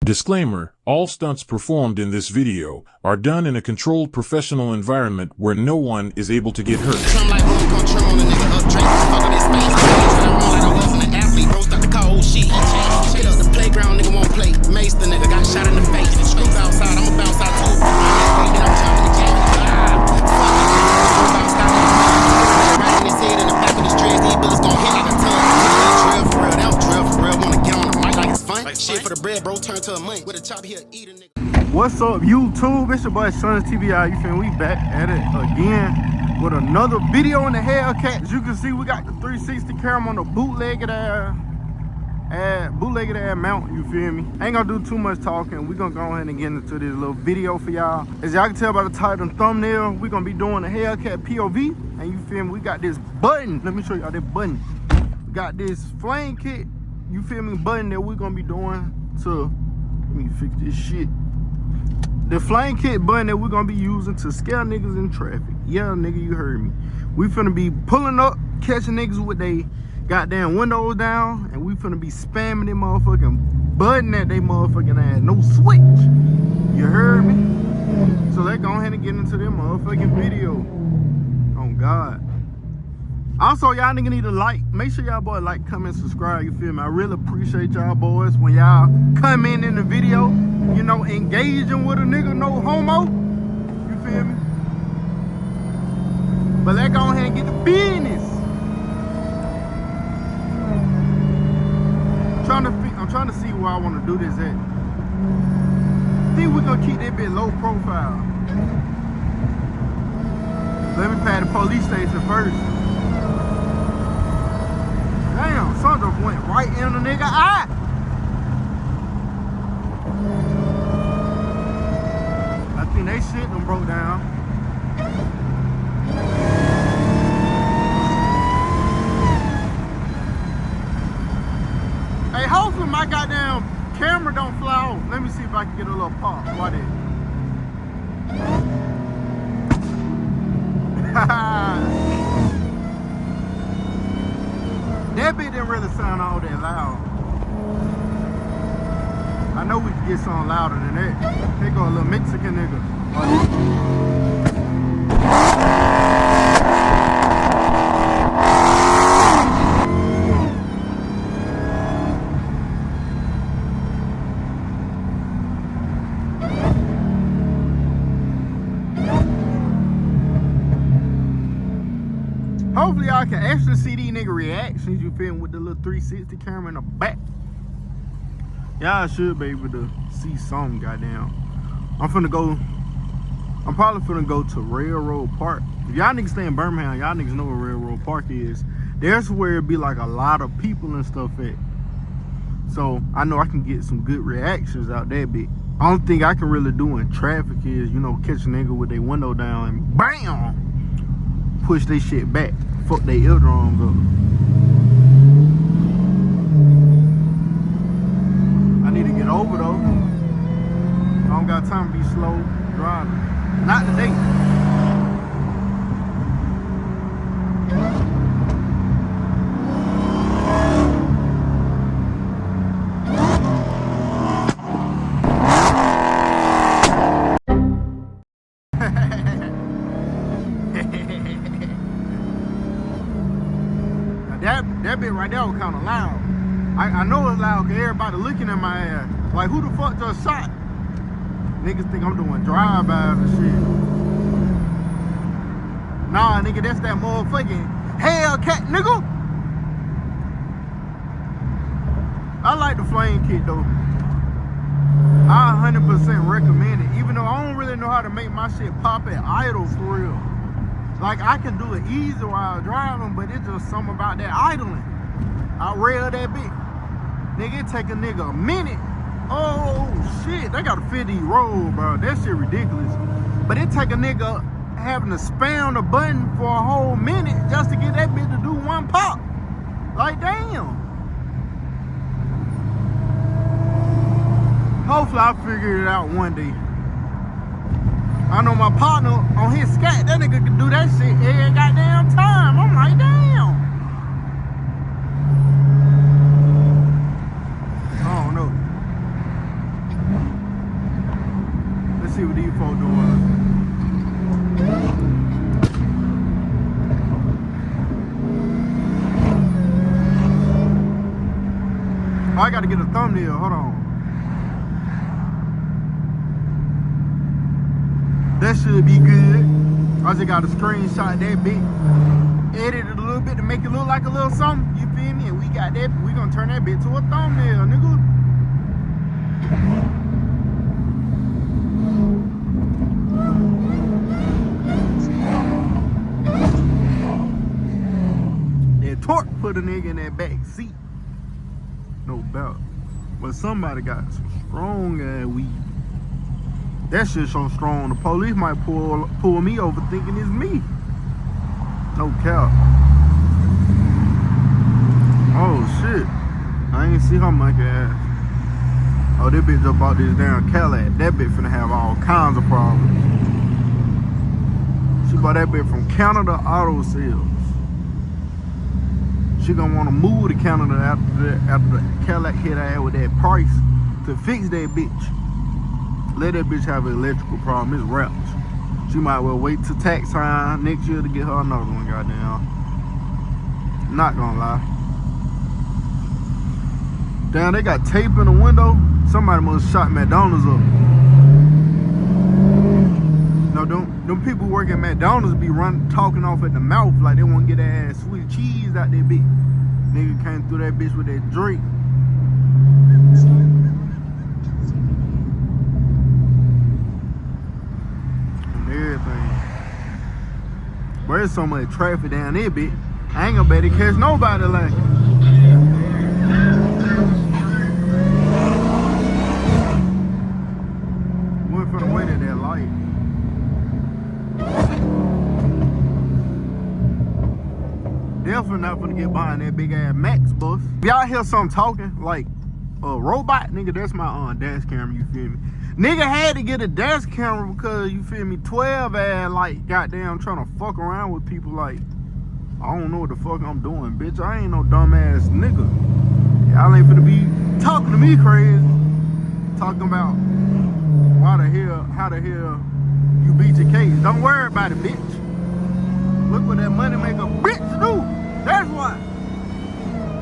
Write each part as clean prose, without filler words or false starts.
Disclaimer, all stunts performed in this video are done in a controlled professional environment where no one is able to get hurt. What's up, YouTube? It's your boy Sons TV. You feel me? We back at it again with another video in the Hellcat. As you can see, we got the 360 camera on the bootlegged ass mount. You feel me? Ain't gonna do too much talking. We gonna go ahead and get into this little video for y'all. As y'all can tell by the title and thumbnail, we gonna be doing the Hellcat POV. And you feel me? We got this button. Let me show y'all that button. We got this flame kit. You feel me? Button that we're gonna be doing to, let me fix this shit. The flame kit button that we're gonna be using to scare niggas in traffic. Yeah, nigga, you heard me. We finna be pulling up, catching niggas with they goddamn windows down, and we finna be spamming them motherfucking button at they motherfucking ass. No switch. You heard me? So let's go ahead and get into them motherfucking video. Oh God. Also, y'all niggas need to like. Make sure y'all boys like, comment, subscribe. You feel me? I really appreciate y'all boys when y'all come in the video. You know, engaging with a nigga, no homo. You feel me? But let's go ahead and get the business. I'm trying to see where I want to do this at. I think we're gonna keep that bit low profile. Let me pass the police station first. Damn, son just went right in the nigga eye. I think they shit done broke down. Hey, hopefully my goddamn camera don't fly off. Let me see if I can get a little pop. Why that? That bit didn't really sound all that loud. I know we can get something louder than that. Here go a little Mexican nigga. Hopefully y'all can actually see these nigga reactions, you feel me, with the little 360 camera in the back. Y'all should be able to see something, goddamn. I'm probably finna go to Railroad Park. If y'all niggas stay in Birmingham, y'all niggas know where Railroad Park is. There's where it be like a lot of people and stuff at. So I know I can get some good reactions out that bit. Only thing I can really do in traffic is, you know, catch a nigga with their window down and BAM! Push they shit back. Fuck their eardrums up. I need to get over though. I don't got time to be slow driving. Not today. That bit right there was kind of loud. I know it's loud because everybody looking at my ass. Like, who the fuck just shot? Niggas think I'm doing drive-bys and shit. Nah, nigga, that's that motherfucking Hellcat, nigga. I like the flame kit, though. I 100% recommend it. Even though I don't really know how to make my shit pop at idle for real. Like, I can do it easy while driving, but it's just something about that idling. I rail that bitch. Nigga, it take a nigga a minute. Oh, shit. They got a 50 roll, bro. That shit ridiculous. But it take a nigga having to spam the button for a whole minute just to get that bitch to do one pop. Like, damn. Hopefully, I'll figure it out one day. I know my partner on his scat, that nigga can do that shit every goddamn time. I'm like, damn. I don't know. these folks doing. Oh, I gotta get a thumbnail. Hold on. That should be good. I just got a screenshot that bit. Edit it a little bit to make it look like a little something. You feel me? And we got that. We gonna turn that bit to a thumbnail, nigga. That torque put a nigga in that back seat. No doubt. But somebody got some strong ass weed. That shit so strong, the police might pull me over thinking it's me. No cap. Oh shit. I ain't see her monkey ass. Oh, that bitch just bought this damn Hellcat. That bitch finna have all kinds of problems. She bought that bitch from Canada Auto Sales. She gonna wanna move to Canada after the Hellcat hit her ass with that price to fix that bitch. Let that bitch have an electrical problem. It's wrapped. She might well wait till tax time next year to get her another one, goddamn. Not gonna lie. Damn, they got tape in the window. Somebody must shot McDonald's up. No, them people working at McDonald's be talking off at the mouth like they want to get that ass sweet cheese out there bitch. Nigga came through that bitch with that drink. Everything. But there's so much traffic down there, bitch. I ain't gonna better catch nobody like it. Went for the way to that light. Definitely not gonna get behind that big ass Max bus. If y'all hear something talking like a robot, nigga, that's my dash camera, you feel me? Nigga had to get a dash camera because, you feel me, 12 ass, like, goddamn trying to fuck around with people like, I don't know what the fuck I'm doing, bitch. I ain't no dumbass nigga. Y'all ain't finna be talking to me crazy. Talking about how the hell you beat your case. Don't worry about it, bitch. Look what that money make a bitch do. That's what.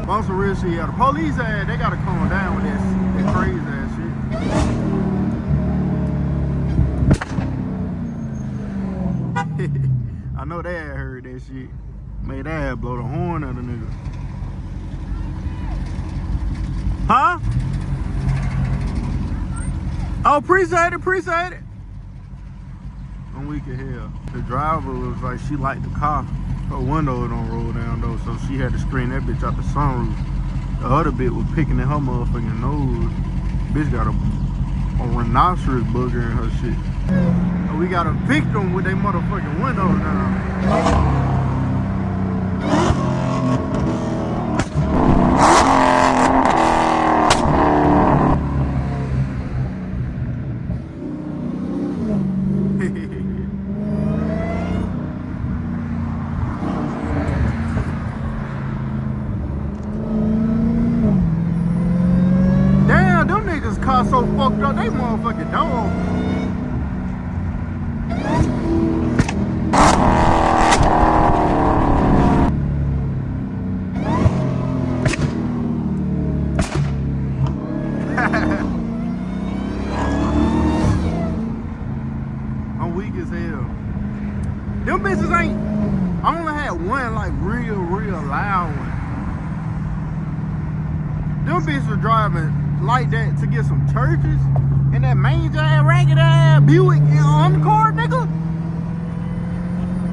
On some real shit, yeah, the police ass, they gotta calm down with that crazy ass shit. I know they had heard that shit. Made that ass blow the horn at a nigga. Huh? Oh, appreciate it. I'm weak as hell. The driver was like, she liked the car. Her window don't roll down though, so she had to screen that bitch out the sunroof. The other bitch was picking at her motherfucking nose. Bitch got a rhinoceros booger in her shit. And we got a victim with their motherfucking window down. Car so fucked up, they motherfucking dog. I'm weak as hell. Them bitches ain't. I only had one like real loud one. Them bitches were driving like that to get some churches and that mangy ass ragged ass Buick on the car, nigga.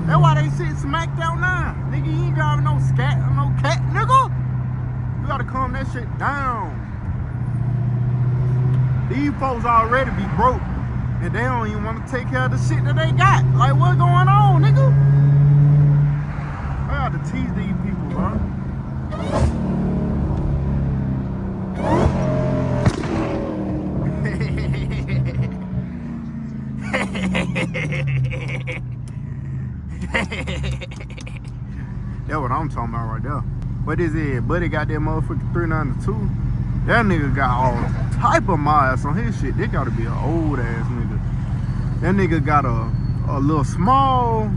That's why they sit smacked out now. Nigga, you ain't driving no scat or no cat, nigga. You gotta calm that shit down. These folks already be broke and they don't even want to take care of the shit that they got. Like, what's going on, nigga? I gotta tease these people, bro. That's what I'm talking about right there. What is it? Buddy got that motherfucking 392. That nigga got all type of miles on his shit. They gotta be an old ass nigga. That nigga got a little small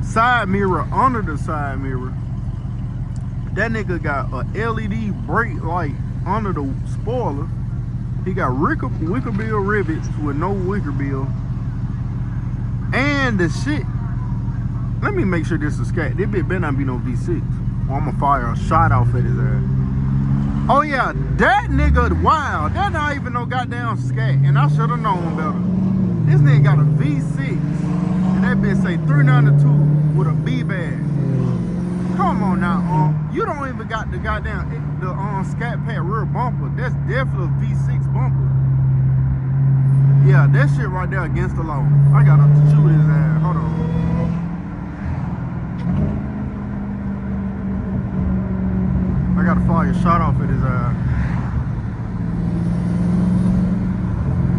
side mirror under the side mirror. That nigga got a LED brake light under the spoiler. He got wicker bill rivets with no wicker bill. And the shit, let me make sure this is scat. This bitch better not be no V6. Or I'ma fire a shot off at his ass. Oh yeah, that nigga, wow, that not even no goddamn scat. And I should've known better. This nigga got a V6. And that bitch say 392 with a B bag. Come on now, you don't even got the goddamn scat pack rear bumper. That's definitely a V6 bumper. Yeah, that shit right there against the law. I gotta shoot his ass. Hold on. I gotta fire a shot off at his ass.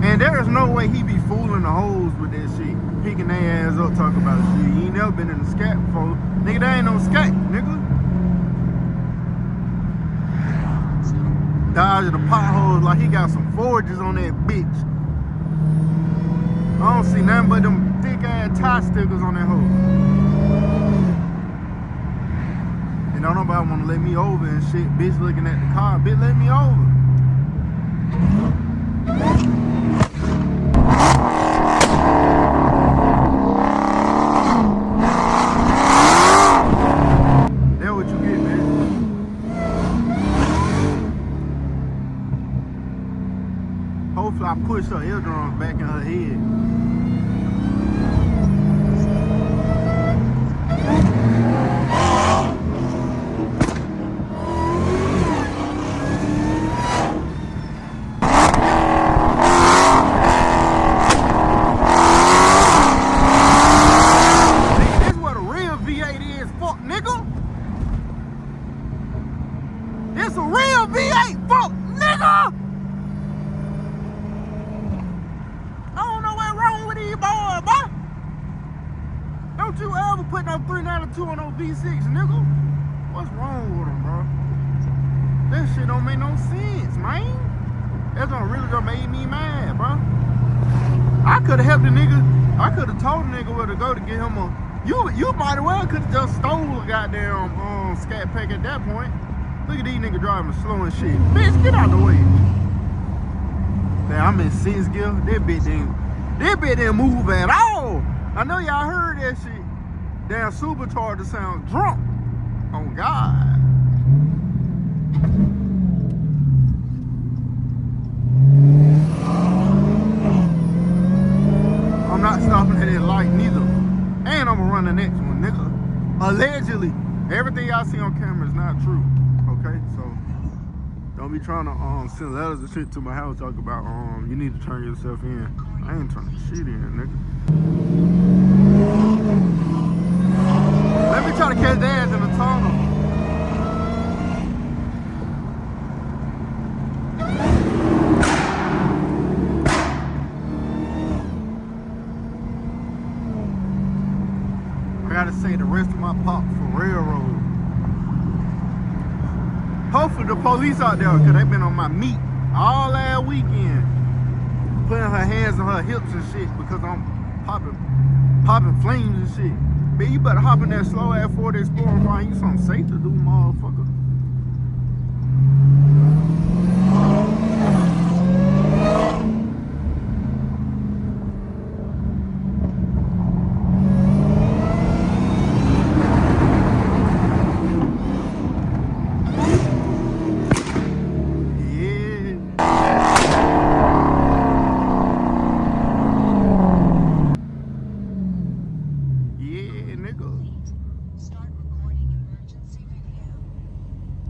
And there is no way he be fooling the hoes with that shit. Picking their ass up, talking about shit. He ain't never been in the scat before. Nigga, that ain't no scat, nigga. Dodging the potholes like he got some forges on that bitch. I don't see nothing but them thick ass tie stickers on that hoe. And don't nobody wanna let me over and shit. Bitch looking at the car, bitch let me over. That's what you get, man. Hopefully I push her eardrums back in her head. Don't you ever put no 392 on no V6, nigga. What's wrong with them, bro? That shit don't make no sense, man. That's really gonna make me mad, bro. I could have helped the nigga. I could have told the nigga where to go to get him a. You might as well could have just stole a goddamn scat pack at that point. Look at these niggas driving slow and shit. Bitch, get out the way. Man, I'm in 6th gear. That bitch didn't move at all. I know y'all heard that shit. Damn supercharger sound drunk. Oh God. I'm not stopping at that light neither. And I'm gonna run the next one, nigga. Allegedly. Everything y'all see on camera is not true. Okay, so don't be trying to send letters and shit to my house talk about you need to turn yourself in. I ain't turning shit in, nigga. Let me try to catch their ass in the tunnel. I gotta say the rest of my pops for railroad. Hopefully the police out there, cause they been on my meat all last weekend. Putting her hands on her hips and shit because I'm popping flames and shit. Man, you better hop in that slow ass Ford Explorer and find you something safe to do, motherfucker.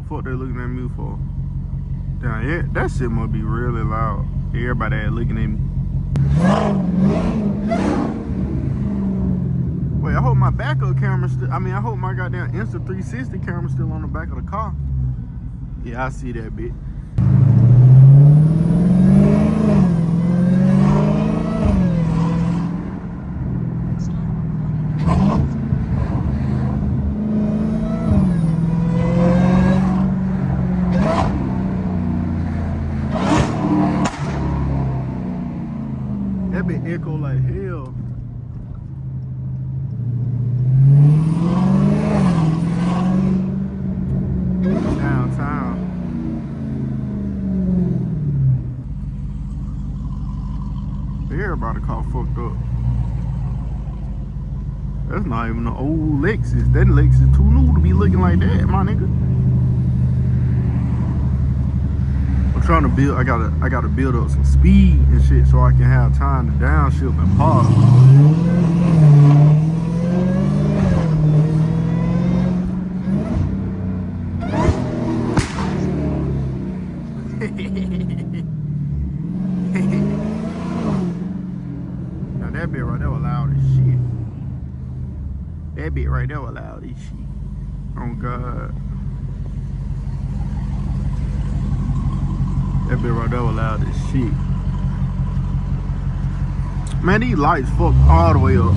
Fuck they looking at me for? Damn, yeah, that shit must be really loud. Everybody ain't looking at me. Wait, I hope my backup camera still, I hope my goddamn Insta360 camera still on the back of the car. Yeah, I see that bit. That That bit echo like hell. Downtown. Everybody car fucked up. That's not even an old Lexus. That Lexus too new to be looking like that, my nigga. I'm trying to build. I gotta build up some speed and shit so I can have time to downshift and park. Now that bit right there was loud as shit. That bit right there was loud as shit. Oh God. That bit right there was loud as shit. Man, these lights fucked all the way up.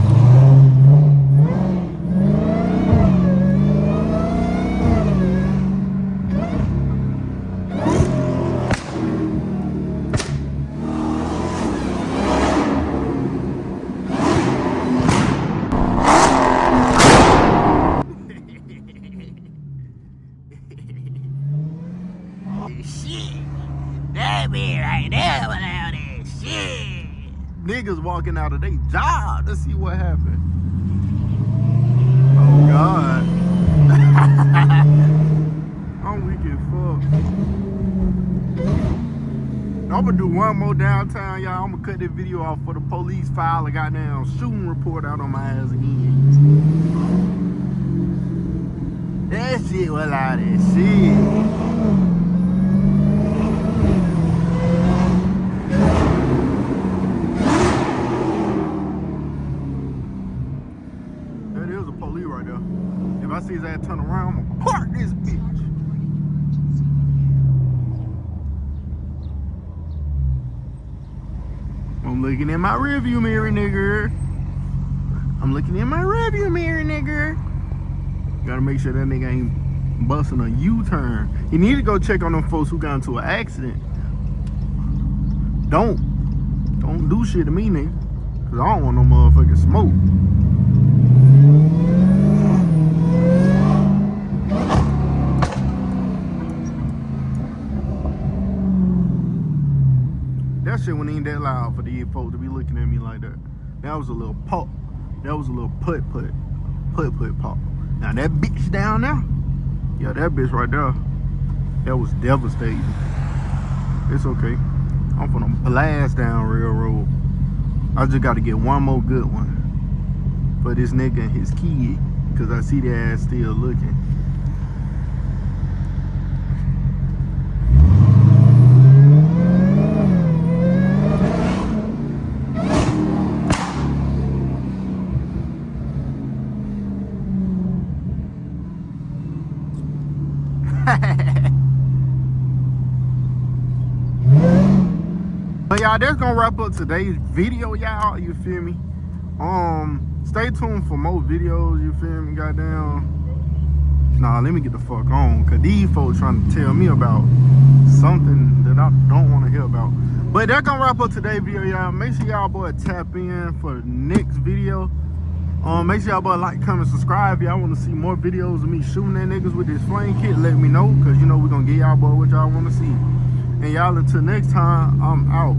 That be right there without that shit. Niggas walking out of their job to see what happened. Oh God. I'm weak as fuck. I'm gonna do one more downtown, y'all. I'm gonna cut this video off for the police file a goddamn shooting report out on my ass again. That shit was loud as shit. Right there. If I see his ass turn around, I'm gonna park this bitch. I'm looking in my rearview mirror, nigga. I'm looking in my rearview mirror, nigga. Gotta make sure that nigga ain't busting a U-turn. You need to go check on them folks who got into an accident. Don't do shit to me, nigga. Cause I don't want no motherfucking smoke. That shit wasn't even that loud for these folks to be looking at me like that. That was a little pop. That was a little put pop. Now that bitch down there, yeah, that bitch right there, that was devastating. It's okay. I'm finna blast down railroad. I just gotta get one more good one for this nigga and his kid, cause I see their ass still looking. But y'all, that's gonna wrap up today's video, y'all. You feel me? Stay tuned for more videos. You feel me? Goddamn. Nah, let me get the fuck on, cause these folks trying to tell me about something that I don't want to hear about. But that's gonna wrap up today's video, y'all. Make sure y'all boy tap in for the next video. Make sure y'all boy like, comment, subscribe. Y'all want to see more videos of me shooting at niggas with this flame kit, let me know, cause you know we're gonna get y'all boy what y'all want to see. And y'all, until next time, I'm out.